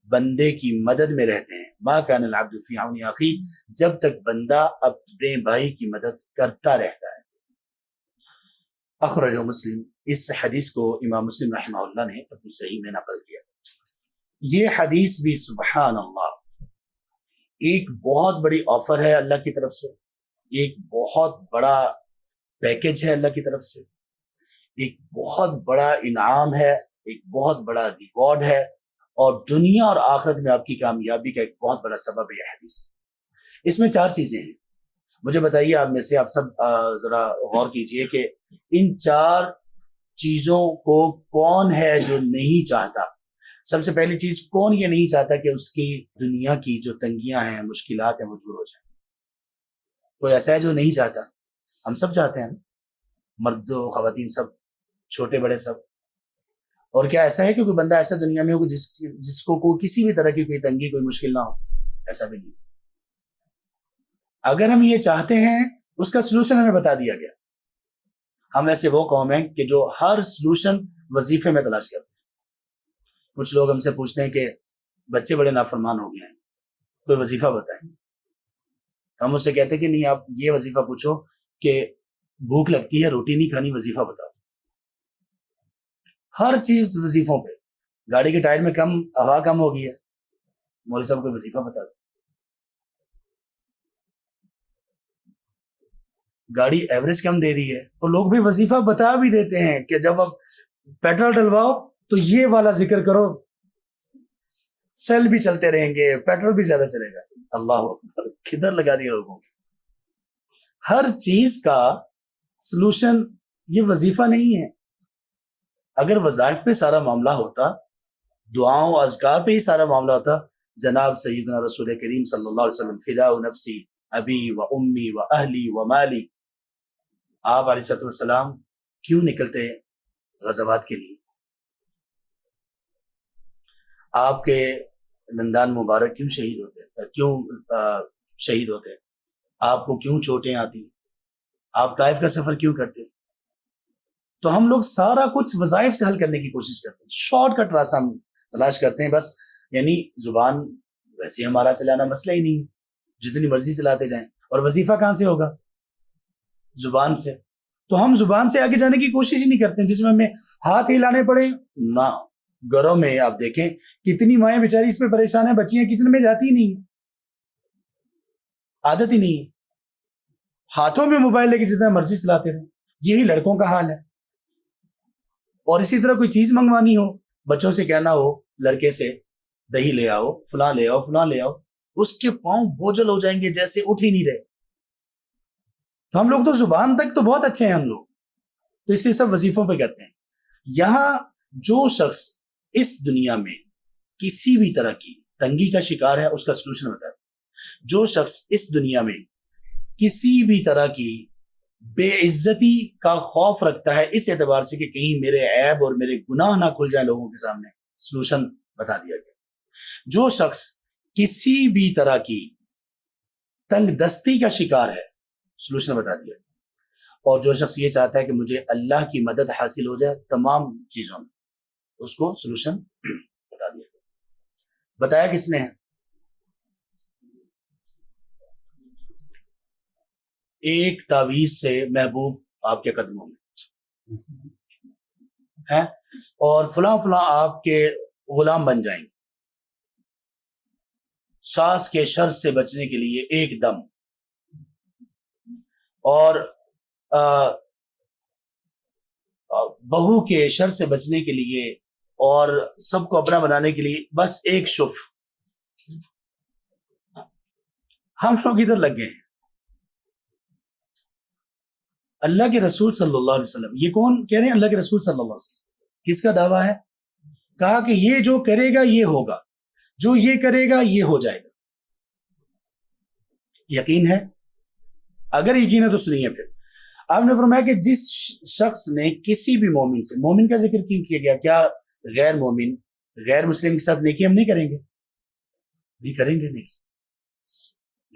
بندے کی مدد میں رہتے ہیں. ما کان العبد فی عون اخی، جب تک بندہ اپنے بھائی کی مدد کرتا رہتا ہے. اخرجہ مسلم، اس حدیث کو امام مسلم رحمہ اللہ نے اپنی صحیح میں نقل کیا. یہ حدیث بھی سبحان اللہ ایک بہت بڑی آفر ہے اللہ کی طرف سے، ایک بہت بڑا پیکج ہے اللہ کی طرف سے، ایک بہت بڑا انعام ہے، ایک بہت بڑا ریوارڈ ہے، اور دنیا اور آخرت میں آپ کی کامیابی کا ایک بہت بڑا سبب ہے یہ حدیث. اس میں 4 چیزیں ہیں. مجھے بتائیے، آپ میں سے آپ سب ذرا غور کیجئے کہ ان 4 چیزوں کو کون ہے جو نہیں چاہتا؟ سب سے پہلی چیز، کون یہ نہیں چاہتا کہ اس کی دنیا کی جو تنگیاں ہیں، مشکلات ہیں، وہ دور ہو جائیں؟ کوئی ایسا ہے جو نہیں چاہتا؟ ہم سب چاہتے ہیں، مرد و خواتین سب، چھوٹے بڑے سب. اور کیا ایسا ہے کہ کوئی بندہ ایسا دنیا میں ہو جس کو کوئی کسی بھی طرح کی کوئی تنگی، کوئی مشکل نہ ہو؟ ایسا بھی نہیں. اگر ہم یہ چاہتے ہیں، اس کا سلوشن ہمیں بتا دیا گیا. ہم ایسے وہ قوم ہیں کہ جو ہر سلوشن وظیفے میں تلاش کرتے ہیں. کچھ لوگ ہم سے پوچھتے ہیں کہ بچے بڑے نافرمان ہو گئے ہیں، کوئی وظیفہ بتائیں. ہم اس سے کہتے ہیں کہ نہیں، آپ یہ وظیفہ پوچھو کہ بھوک لگتی ہے، روٹی نہیں کھانی، وظیفہ بتاؤ. ہر چیز وظیفوں پہ. گاڑی کے ٹائر میں ہوا کم ہو گئی ہے، مولوی صاحب کو وظیفہ بتا دو. گاڑی ایوریج کم دے رہی ہے تو لوگ بھی وظیفہ بتا بھی دیتے ہیں کہ جب اب پیٹرول ڈلواؤ تو یہ والا ذکر کرو، سیل بھی چلتے رہیں گے، پیٹرول بھی زیادہ چلے گا۔ اللہ اکبر، کدھر لگا دیا لوگوں کو۔ ہر چیز کا سلوشن یہ وظیفہ نہیں ہے۔ اگر وظائف پہ سارا معاملہ ہوتا، دعاؤں اذکار پہ ہی سارا معاملہ ہوتا، جناب سیدنا رسول کریم صلی اللہ علیہ وسلم فداء نفسی ابی و امی و اہلی و مالی، آپ علیہ السلام کیوں نکلتے غزوات کے لیے؟ آپ کے دندان مبارک کیوں شہید ہوتے، کیوں شہید ہوتے؟ آپ کو کیوں چوٹیں آتی؟ آپ طائف کا سفر کیوں کرتے؟ تو ہم لوگ سارا کچھ وظائف سے حل کرنے کی کوشش کرتے ہیں، شارٹ کٹ راستہ ہم تلاش کرتے ہیں بس۔ یعنی زبان ویسے ہمارا چلانا مسئلہ ہی نہیں، جتنی مرضی چلاتے جائیں، اور وظیفہ کہاں سے ہوگا؟ زبان سے۔ تو ہم زبان سے آگے جانے کی کوشش ہی نہیں کرتے، جس میں ہمیں ہاتھ ہلانے پڑے نہ۔ گھروں میں آپ دیکھیں کتنی مائیں بیچاری اس پہ پریشان ہیں، بچیاں کچن میں جاتی ہی نہیں ہیں، عادت ہی نہیں ہے، ہاتھوں میں موبائل لے کے جتنا مرضی چلاتے رہیں۔ یہی لڑکوں کا حال ہے۔ اور اسی طرح کوئی چیز منگوانی ہو، بچوں سے کہنا ہو لڑکے سے دہی لے آؤ، فلاں لے آؤ، فلاں لے آؤ، اس کے پاؤں بوجھل ہو جائیں گے جیسے اٹھ ہی نہیں رہے۔ تو ہم لوگ تو زبان تک تو بہت اچھے ہیں ہم لوگ، تو اس لیے سب وظیفوں پہ کرتے ہیں۔ یہاں جو شخص اس دنیا میں کسی بھی طرح کی تنگی کا شکار ہے، اس کا سلوشن بتا ہے۔ جو شخص اس دنیا میں کسی بھی طرح کی بے عزتی کا خوف رکھتا ہے، اس اعتبار سے کہ کہیں میرے عیب اور میرے گناہ نہ کھل جائیں لوگوں کے سامنے، سلوشن بتا دیا گیا۔ جو شخص کسی بھی طرح کی تنگ دستی کا شکار ہے، سلوشن بتا دیا گیا۔ اور جو شخص یہ چاہتا ہے کہ مجھے اللہ کی مدد حاصل ہو جائے تمام چیزوں میں، اس کو سلوشن بتا دیا گیا۔ بتایا کس نے ہے؟ ایک تعویذ سے محبوب آپ کے قدموں میں ہے، اور فلاں فلاں آپ کے غلام بن جائیں گے۔ ساس کے شر سے بچنے کے لیے ایک دم، اور بہو کے شر سے بچنے کے لیے، اور سب کو اپنا بنانے کے لیے بس ایک شف۔ ہم لوگ ادھر لگ گئے ہیں۔ اللہ کے رسول صلی اللہ علیہ وسلم، یہ کون کہہ رہے ہیں؟ اللہ کے رسول صلی اللہ علیہ وسلم۔ کس کا دعویٰ ہے؟ کہا کہ یہ جو کرے گا یہ ہوگا، جو یہ کرے گا یہ ہو جائے گا۔ یقین ہے؟ اگر یقین ہے تو سنیے پھر۔ آپ نے فرمایا کہ جس شخص نے کسی بھی مومن سے، مومن کا ذکر کیوں کیا گیا؟ کیا غیر مومن، غیر مسلم کے ساتھ نیکی ہم نہیں کریں گے؟ نہیں کریں گے نیکی،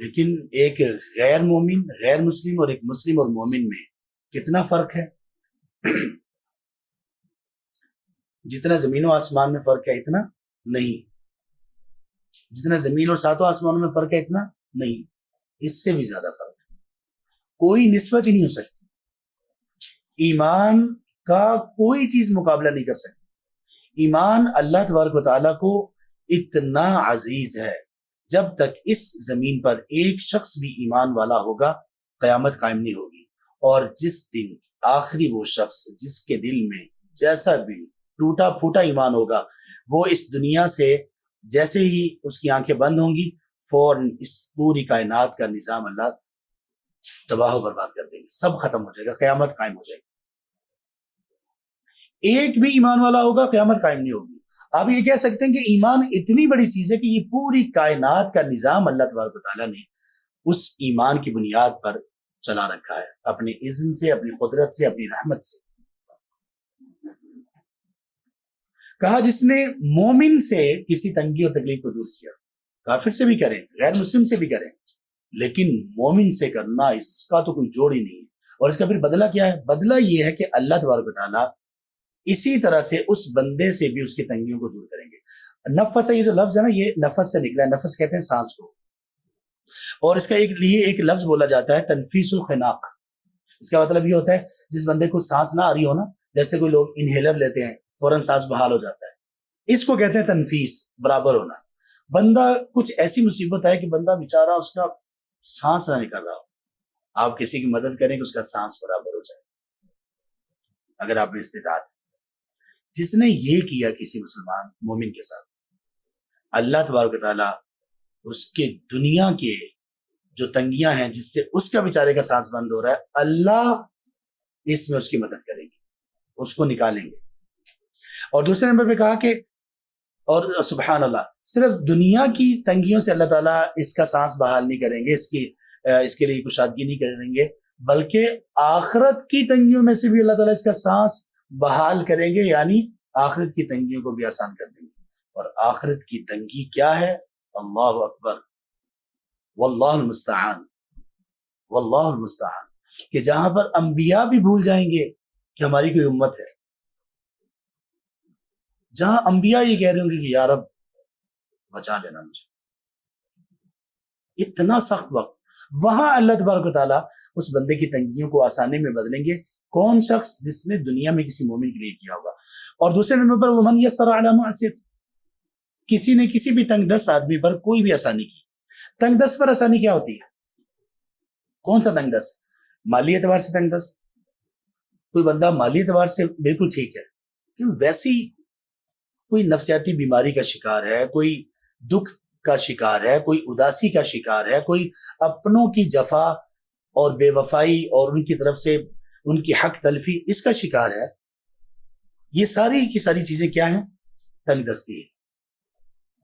لیکن ایک غیر مومن، غیر مسلم، اور ایک مسلم اور مومن میں کتنا فرق ہے؟ جتنا زمین و آسمان میں فرق ہے اتنا نہیں، جتنا زمین اور ساتوں آسمانوں میں فرق ہے اتنا نہیں، اس سے بھی زیادہ فرق ہے۔ کوئی نسبت ہی نہیں ہو سکتی، ایمان کا کوئی چیز مقابلہ نہیں کر سکتی۔ ایمان اللہ تبارک و تعالیٰ کو اتنا عزیز ہے، جب تک اس زمین پر ایک شخص بھی ایمان والا ہوگا قیامت قائم نہیں ہوگی۔ اور جس دن آخری وہ شخص جس کے دل میں جیسا بھی ٹوٹا پھوٹا ایمان ہوگا، وہ اس دنیا سے جیسے ہی اس کی آنکھیں بند ہوں گی، فوراً اس پوری کائنات کا نظام اللہ تباہ و برباد کر دیں گے، سب ختم ہو جائے گا، قیامت قائم ہو جائے گی۔ ایک بھی ایمان والا ہوگا قیامت قائم نہیں ہوگی۔ آپ یہ کہہ سکتے ہیں کہ ایمان اتنی بڑی چیز ہے کہ یہ پوری کائنات کا نظام اللہ تبارک و تعالیٰ نے اس ایمان کی بنیاد پر چلا رکھا ہے، اپنے اذن سے، اپنی قدرت سے، اپنی رحمت سے۔ کہا جس نے مومن سے کسی تنگی اور تکلیف کو دور کیا، کافر سے بھی کریں، غیر مسلم سے بھی کریں، لیکن مومن سے کرنا اس کا تو کوئی جوڑ ہی نہیں ہے۔ اور اس کا پھر بدلہ کیا ہے؟ بدلہ یہ ہے کہ اللہ تبارک و تعالیٰ اسی طرح سے اس بندے سے بھی اس کی تنگیوں کو دور کریں گے۔ نفس ہے، یہ جو لفظ ہے نا، یہ نفس سے نکلا ہے۔ نفس کہتے ہیں سانس کو، اور اس کا ایک لفظ بولا جاتا ہے تنفیس الخناق۔ اس کا مطلب یہ ہوتا ہے جس بندے کو سانس نہ آ رہی ہو نا، جیسے کوئی لوگ انہیلر لیتے ہیں فوراً سانس بحال ہو جاتا ہے، اس کو کہتے ہیں تنفیس، برابر ہونا۔ بندہ کچھ ایسی مصیبت ہے کہ بندہ بیچارہ اس کا سانس نہ نکل رہا ہو، آپ کسی کی مدد کریں کہ اس کا سانس برابر ہو جائے، اگر آپ میں استطاعت ہے۔ جس نے یہ کیا کسی مسلمان مومن کے ساتھ، اللہ تبارک و تعالیٰ اس کے دنیا کے جو تنگیاں ہیں جس سے اس کا بیچارے کا سانس بند ہو رہا ہے، اللہ اس میں اس کی مدد کریں گے، اس کو نکالیں گے۔ اور دوسرے نمبر پہ کہا کہ اور سبحان اللہ، صرف دنیا کی تنگیوں سے اللہ تعالیٰ اس کا سانس بحال نہیں کریں گے، اس کے لیے کشادگی نہیں کریں گے، بلکہ آخرت کی تنگیوں میں سے بھی اللہ تعالیٰ اس کا سانس بحال کریں گے، یعنی آخرت کی تنگیوں کو بھی آسان کر دیں گے۔ اور آخرت کی تنگی کیا ہے؟ اللہ اکبر، واللہ المستعان، واللہ المستعان، کہ جہاں پر انبیاء بھی بھول جائیں گے کہ ہماری کوئی امت ہے، جہاں انبیاء یہ کہہ رہے ہوں گے کہ یا رب بچا لینا مجھے، اتنا سخت وقت، وہاں اللہ تبارک و تعالیٰ اس بندے کی تنگیوں کو آسانی میں بدلیں گے۔ کون شخص؟ جس نے دنیا میں کسی مومن کے لیے کیا ہوگا۔ اور دوسرے نمبر پر ومن یسر علی معسر، کسی نے کسی بھی تنگ دست آدمی پر کوئی بھی آسانی کی۔ تنگ دست پر آسانی کیا ہوتی ہے؟ کون سا تنگ دست؟ مالی اعتبار سے تنگ دست، کوئی بندہ مالی اعتبار سے بالکل ٹھیک ہے، ویسی کوئی نفسیاتی بیماری کا شکار ہے، کوئی دکھ کا شکار ہے، کوئی اداسی کا شکار ہے، کوئی اپنوں کی جفا اور بے وفائی اور ان کی طرف سے ان کی حق تلفی اس کا شکار ہے، یہ ساری کی ساری چیزیں کیا ہیں؟ تنگ دستی ہے۔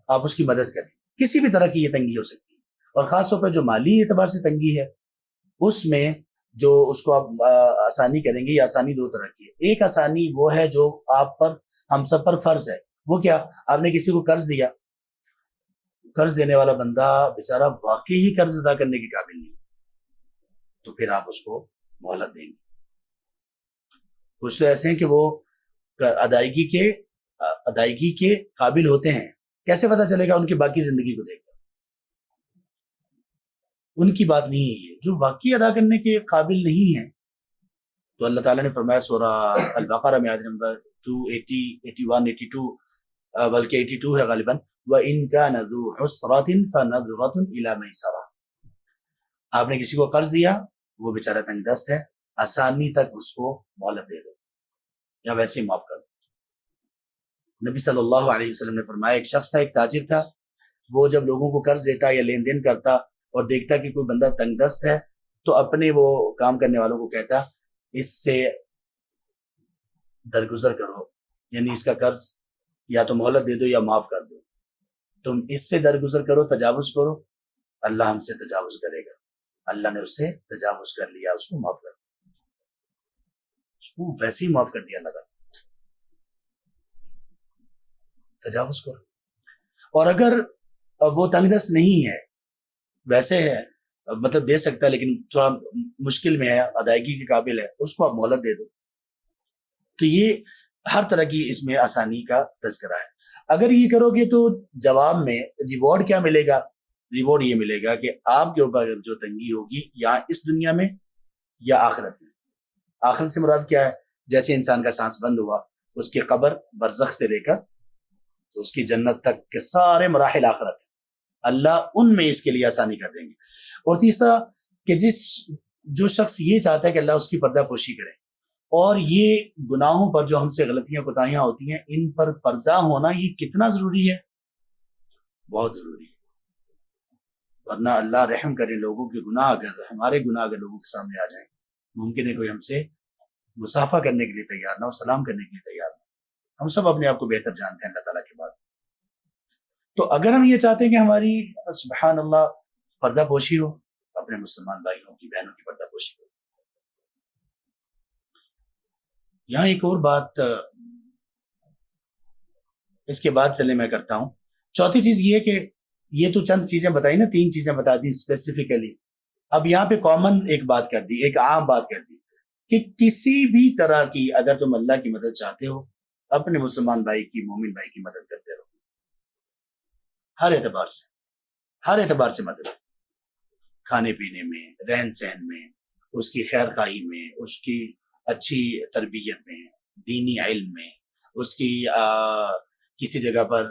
آپ اس کی مدد کریں، کسی بھی طرح کی یہ تنگی ہو سکتی ہے، اور خاص طور پر جو مالی اعتبار سے تنگی ہے اس میں جو اس کو آپ آسانی کریں گے، یہ آسانی دو طرح کی ہے۔ ایک آسانی وہ ہے جو آپ پر، ہم سب پر فرض ہے، وہ کیا؟ آپ نے کسی کو قرض دیا، قرض دینے والا بندہ بیچارہ واقعی ہی قرض ادا کرنے کے قابل نہیں، تو پھر آپ اس کو مہلت دیں گے۔ کچھ تو ایسے ہیں کہ وہ ادائیگی کے قابل ہوتے ہیں، کیسے پتہ چلے گا؟ ان کی باقی زندگی کو دیکھ کر، ان کی بات نہیں ہے یہ، جو واقعی ادا کرنے کے قابل نہیں ہے۔ تو اللہ تعالیٰ نے فرمایا سورہ البقرہ میں آیت نمبر 280 81 82 بلکہ 82 ہے غالباً، وَإِن كَانَ ذُو عُسْرَةٍ فَنَظْرَةٌ إِلَىٰ مَيْسَرَةٍ، آپ نے کسی کو قرض دیا، وہ بیچارہ تنگ دست ہے، آسانی تک اس کو مہلت دے دو یا ویسے ہی معاف کر دو۔ نبی صلی اللہ علیہ وسلم نے فرمایا ایک شخص تھا، ایک تاجر تھا، وہ جب لوگوں کو قرض دیتا یا لین دین کرتا اور دیکھتا کہ کوئی بندہ تنگ دست ہے تو اپنے وہ کام کرنے والوں کو کہتا اس سے درگزر کرو، یعنی اس کا قرض یا تو مہلت دے دو یا معاف کر دو، تم اس سے درگزر کرو، تجاوز کرو، اللہ ہم سے تجاوز کرے گا۔ اللہ نے اس سے تجاوز کر لیا، اس کو معاف کر دیا، اس کو ویسے ہی معاف کر دیا اللہ تعالیٰ۔ تجاوز کرو، اور اگر وہ تنگ دست نہیں ہے، ویسے ہے، مطلب دے سکتا ہے لیکن تھوڑا مشکل میں ہے، ادائیگی کے قابل ہے، اس کو آپ مہلت دے دو۔ تو یہ ہر طرح کی اس میں آسانی کا تذکرہ ہے۔ اگر یہ کرو گے تو جواب میں ریوارڈ کیا ملے گا؟ ریوارڈ یہ ملے گا کہ آپ کے اوپر جو تنگی ہوگی یا اس دنیا میں یا آخرت میں۔ آخرت سے مراد کیا ہے؟ جیسے انسان کا سانس بند ہوا، اس کی قبر، برزخ سے لے کر اس کی جنت تک کے سارے مراحل آخرت ہیں، اللہ ان میں اس کے لیے آسانی کر دیں گے۔ اور تیسرا کہ جو شخص یہ چاہتا ہے کہ اللہ اس کی پردہ پوشی کرے، اور یہ گناہوں پر جو ہم سے غلطیاں کوتاہیاں ہوتی ہیں ان پر پردہ ہونا یہ کتنا ضروری ہے؟ بہت ضروری ہے، ورنہ اللہ رحم کرے، لوگوں کے گناہ اگر ہمارے گناہ اگر لوگوں کے سامنے آ جائیں، ممکن ہے کوئی ہم سے مصافحہ کرنے کے لیے تیار نہ ہو، سلام کرنے کے لیے تیار نہ ہو۔ ہم سب اپنے آپ کو بہتر جانتے ہیں اللہ تعالیٰ کے بعد۔ تو اگر ہم یہ چاہتے ہیں کہ ہماری سبحان اللہ پردہ پوشی ہو، اپنے مسلمان بھائیوں کی، بہنوں کی پردہ پوشی ہو۔ یہاں ایک اور بات اس کے بعد چلے میں کرتا ہوں۔ چوتھی چیز یہ کہ یہ تو چند چیزیں بتائی نا، 3 چیزیں بتا دی اسپیسیفکلی، اب یہاں پہ کامن ایک بات کر دی، ایک عام بات کر دی کہ کسی بھی طرح کی اگر تم اللہ کی مدد چاہتے ہو، اپنے مسلمان بھائی کی، مومن بھائی کی مدد کرتے رہو، ہر اعتبار سے مدد، کھانے پینے میں، رہن سہن میں، اس کی خیر خواہی میں، اس کی اچھی تربیت میں، دینی علم میں، اس کی کسی جگہ پر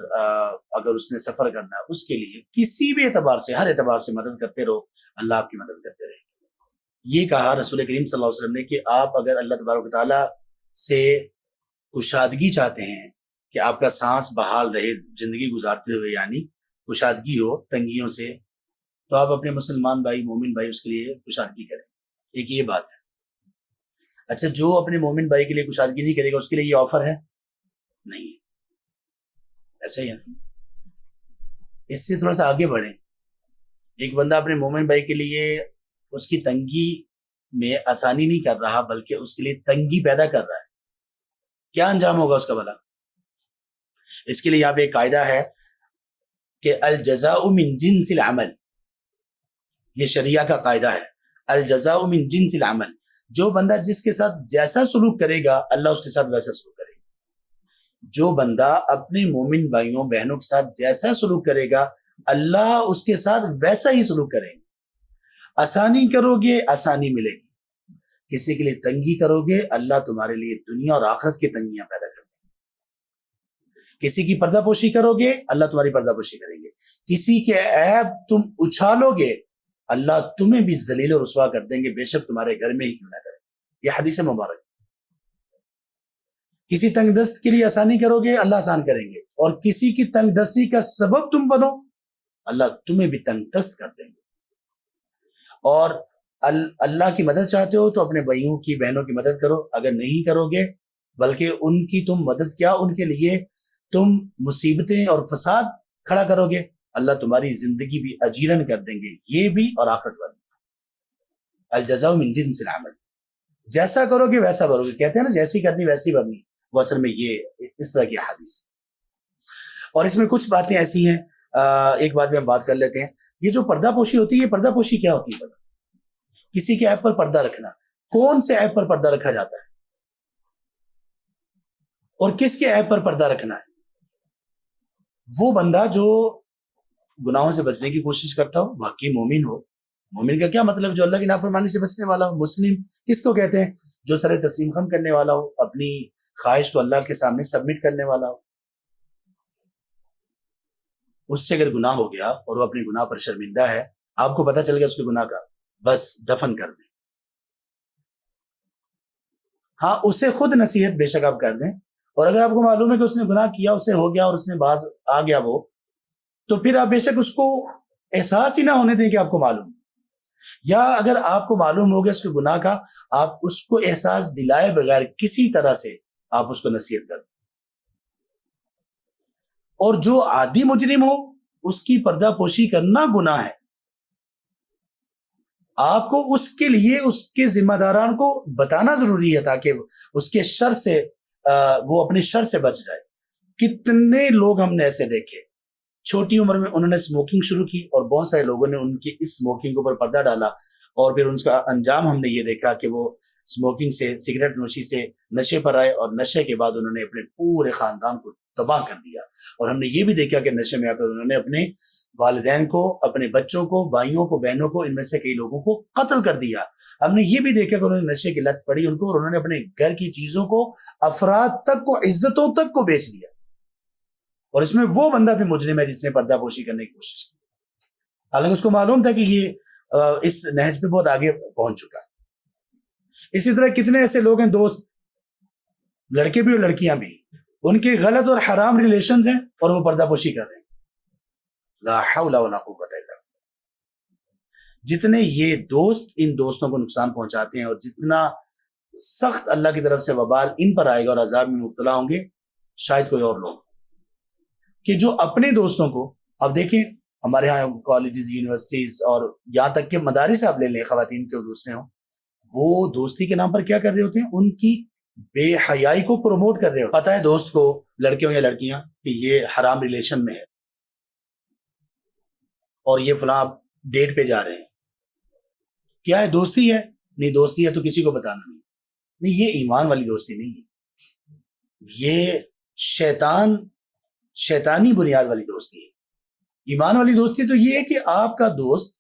اگر اس نے سفر کرنا ہے اس کے لیے، کسی بھی اعتبار سے، ہر اعتبار سے مدد کرتے رہو، اللہ آپ کی مدد کرتے رہے۔ یہ کہا رسول کریم صلی اللہ علیہ وسلم نے کہ آپ اگر اللہ تبارک و تعالیٰ سے کشادگی چاہتے ہیں کہ آپ کا سانس بحال رہے زندگی گزارتے ہوئے، یعنی کشادگی ہو تنگیوں سے، تو آپ اپنے مسلمان بھائی مومن بھائی اس کے لیے کشادگی کریں. ایک یہ بات ہے. اچھا، جو اپنے مومن بھائی کے لیے کشادگی نہیں کرے گا اس کے لیے یہ آفر ہے؟ نہیں. ایسا ہی ہے نا. اس سے تھوڑا سا آگے بڑھیں. ایک بندہ اپنے مومن بھائی کے لیے اس کی تنگی میں آسانی نہیں کر رہا بلکہ اس کے لیے تنگی پیدا کر رہا ہے، کیا انجام ہوگا اس کا بھلا؟ اس کے لیے یہاں پہ ایک قاعدہ ہے کہ الجزاء من جنس العمل. یہ شریعہ کا قاعدہ ہے، الجزاء من جنس العمل. جو بندہ جس کے ساتھ جیسا سلوک کرے گا اللہ اس کے ساتھ ویسا سلوک کرے گا. جو بندہ اپنے مومن بھائیوں بہنوں کے ساتھ جیسا سلوک کرے گا اللہ اس کے ساتھ ویسا ہی سلوک کریں گے. آسانی کرو گے آسانی ملے گی، کسی کے لیے تنگی کرو گے اللہ تمہارے لیے دنیا اور آخرت کی تنگیاں پیدا کر دیں گے. کسی کی پردہ پوشی کرو گے اللہ تمہاری پردہ پوشی کریں گے. کسی کے عیب تم اچھالو گے اللہ تمہیں بھی ذلیل و رسوا کر دیں گے، بے شک تمہارے گھر میں ہی کیوں نہ کریں. یہ حدیث مبارک. کسی تنگ دست کے لیے آسانی کرو گے اللہ آسان کریں گے، اور کسی کی تنگ دستی کا سبب تم بنو اللہ تمہیں بھی تنگ دست کر دیں گے. اور اللہ کی مدد چاہتے ہو تو اپنے بھائیوں کی بہنوں کی مدد کرو. اگر نہیں کرو گے بلکہ ان کی تم مدد کیا ان کے لیے تم مصیبتیں اور فساد کھڑا کرو گے اللہ تمہاری زندگی بھی اجیرن کر دیں گے، یہ بھی اور آخرت والی. الجزاء من جنس العمل. جیسا کرو گے ویسا بھرو گے. کہتے ہیں نا جیسی کرنی ویسی بھرنی، وہ اصل میں یہ اس طرح کی حدیث ہے. اور اس میں کچھ باتیں ایسی ہیں، ایک بات میں ہم بات کر لیتے ہیں. یہ جو پردہ پوشی ہوتی ہے، یہ پردہ پوشی کیا ہوتی ہے؟ کسی کے عیب پر پردہ رکھنا. کون سے عیب پر پردہ رکھا جاتا ہے اور کس کے عیب پر پردہ رکھنا ہے؟ وہ بندہ جو گناہوں سے بچنے کی کوشش کرتا ہو، واقعی مومن ہو. مومن کا کیا مطلب؟ جو اللہ کی نافرمانی سے بچنے والا ہو. مسلم کس کو کہتے ہیں؟ جو سر تسلیم خم کرنے والا ہو، اپنی خواہش کو اللہ کے سامنے سبمٹ کرنے والا ہو. اس سے اگر گناہ ہو گیا اور وہ اپنے گناہ پر شرمندہ ہے، آپ کو پتہ چل گیا اس کے گناہ کا، بس دفن کر دیں. ہاں اسے خود نصیحت بے شک آپ کر دیں، اور اگر آپ کو معلوم ہے کہ اس نے گناہ کیا، اسے ہو گیا اور اس نے باز آ گیا وہ، تو پھر آپ بے شک اس کو احساس ہی نہ ہونے دیں کہ آپ کو معلوم. یا اگر آپ کو معلوم ہو گیا اس کے گناہ کا، آپ اس کو احساس دلائے بغیر کسی طرح سے آپ اس کو نصیحت کر دیں. اور جو عادی مجرم ہو اس کی پردہ پوشی کرنا گناہ ہے. آپ کو اس کے لیے اس کے ذمہ داران کو بتانا ضروری ہے تاکہ اس کے شر سے وہ اپنے شر سے بچ جائے. کتنے لوگ ہم نے ایسے دیکھے چھوٹی عمر میں انہوں نے اسموکنگ شروع کی اور بہت سارے لوگوں نے ان کی اس اسموکنگ کے اوپر پردہ ڈالا، اور پھر ان کا انجام ہم نے یہ دیکھا کہ وہ اسموکنگ سے، سگریٹ نوشی سے نشے پر آئے، اور نشے کے بعد انہوں نے اپنے پورے خاندان کو تباہ کر دیا. اور ہم نے یہ بھی دیکھا کہ نشے میں آ کر انہوں نے اپنے والدین کو، اپنے بچوں کو، بھائیوں کو، بہنوں کو، ان میں سے کئی لوگوں کو قتل کر دیا. ہم نے یہ بھی دیکھا کہ انہوں نے نشے کی لت پڑی ان کو، اور انہوں نے اپنے گھر کی چیزوں کو، افراد تک کو، عزتوں تک کو بیچ دیا. اور اس میں وہ بندہ بھی مجرم ہے جس نے پردہ پوشی کرنے کی کوشش کی، حالانکہ اس کو معلوم تھا کہ یہ اس نہج پہ بہت آگے پہنچ چکا ہے. اسی طرح کتنے ایسے لوگ ہیں، دوست، لڑکے بھی اور لڑکیاں بھی، ان کے غلط اور حرام ریلیشنز ہیں اور وہ پردہ پوشی کر رہے ہیں. لا حول ولا قوت الا باللہ. جتنے یہ دوست ان دوستوں کو نقصان پہنچاتے ہیں، اور جتنا سخت اللہ کی طرف سے وبال ان پر آئے گا اور عذاب میں مبتلا ہوں گے، شاید کوئی اور لوگ کہ جو اپنے دوستوں کو، اب دیکھیں ہمارے ہاں کالجز، یونیورسٹیز اور یہاں تک کہ مدارس آپ لے لیں، خواتین کے دوسرے ہوں، وہ دوستی کے نام پر کیا کر رہے ہوتے ہیں؟ ان کی بے حیائی کو پروموٹ کر رہے ہوتے ہیں. پتہ ہے دوست کو، لڑکے ہوں یا لڑکیاں، کہ یہ حرام ریلیشن میں ہے اور یہ فلاں ڈیٹ پہ جا رہے ہیں. کیا ہے؟ دوستی ہے. نہیں دوستی ہے تو کسی کو بتانا نہیں. نہیں، یہ ایمان والی دوستی نہیں ہے، یہ شیطانی بنیاد والی دوستی ہے. ایمان والی دوستی تو یہ ہے کہ آپ کا دوست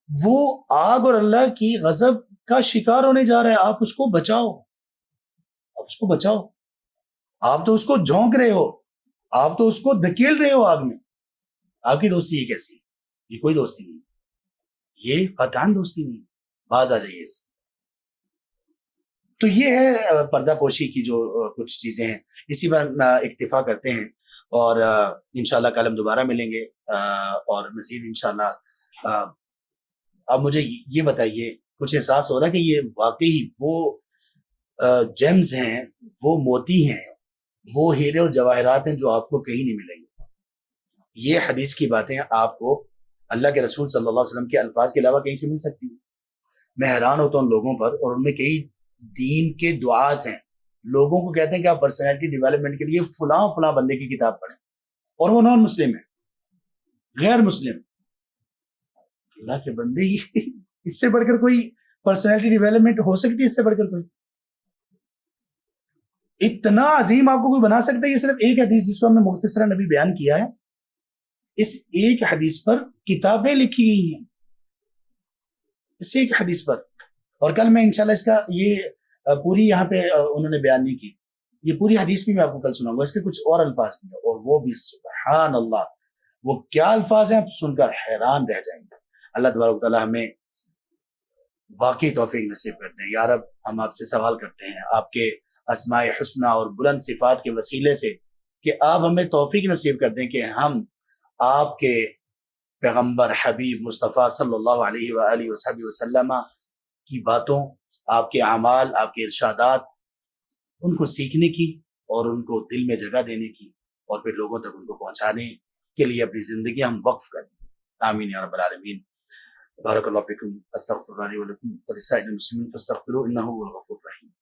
وہ آگ اور اللہ کی غضب کا شکار ہونے جا رہا ہے، آپ اس کو بچاؤ، آپ اس کو بچاؤ. آپ تو اس کو جھونک رہے ہو، آپ تو اس کو دھکیل رہے ہو آگ میں. آپ کی دوستی یہ کیسی؟ یہ کوئی دوستی نہیں، یہ قطعاً دوستی نہیں. باز آ جائیے اس سے۔ تو یہ ہے پردہ پوشی کی جو کچھ چیزیں ہیں، اسی پر اکتفا کرتے ہیں، اور انشاءاللہ کل ہم دوبارہ ملیں گے اور مزید انشاءاللہ۔ اب مجھے یہ بتائیے، کچھ احساس ہو رہا ہے کہ یہ واقعی وہ جیمز ہیں، وہ موتی ہیں، وہ ہیرے اور جواہرات ہیں جو آپ کو کہیں نہیں ملیں گے۔ یہ حدیث کی باتیں آپ کو اللہ کے رسول صلی اللہ علیہ وسلم کے الفاظ کے علاوہ کہیں سے مل سکتی ہیں؟ میں حیران ہوتا ہوں ان لوگوں پر، اور ان میں کئی دین کے دعات ہیں، لوگوں کو کہتے ہیں کہ آپ پرسنالٹی ڈیولپمنٹ کے لیے فلاں فلاں بندے کی کتاب پڑھیں، اور وہ نان مسلم ہے، غیر مسلم۔ اللہ کے بندے، اس سے بڑھ کر کوئی پرسنالٹی ڈیولپمنٹ ہو سکتی ہے؟ اس سے بڑھ کر کوئی اتنا عظیم آپ کو کوئی بنا سکتا ہے؟ یہ صرف ایک حدیث جس کو ہم نے مختصراً نبی بیان کیا ہے، اس ایک حدیث پر کتابیں لکھی گئی ہیں، اس ایک حدیث پر۔ اور کل میں انشاءاللہ اس کا یہ پوری یہاں پہ انہوں نے بیان نہیں کی، یہ پوری حدیث بھی میں آپ کو کل سناؤں گا، اس کے کچھ اور الفاظ بھی ہیں، اور وہ بھی سبحان اللہ، وہ کیا الفاظ ہیں آپ سن کر حیران رہ جائیں گے۔ اللہ تبارک و تعالی ہمیں واقعی توفیق نصیب کرتے ہیں۔ یا رب، ہم آپ سے سوال کرتے ہیں آپ کے اسماء حسنہ اور بلند صفات کے وسیلے سے کہ آپ ہمیں توفیق نصیب کر دیں کہ ہم آپ کے پیغمبر حبیب مصطفیٰ صلی اللہ علیہ وآلہ وصحبہ وسلم کی باتوں، آپ کے اعمال، آپ کے ارشادات، ان کو سیکھنے کی اور ان کو دل میں جگہ دینے کی، اور پھر لوگوں تک ان کو پہنچانے کے لیے اپنی زندگی ہم وقف کر دیں۔ آمین یا رب العالمین۔ بارک اللہ فیکم، استغفر اللہ لی ولکم ولسائر المسلمین فاستغفروہ انہ هو الغفور الرحیم۔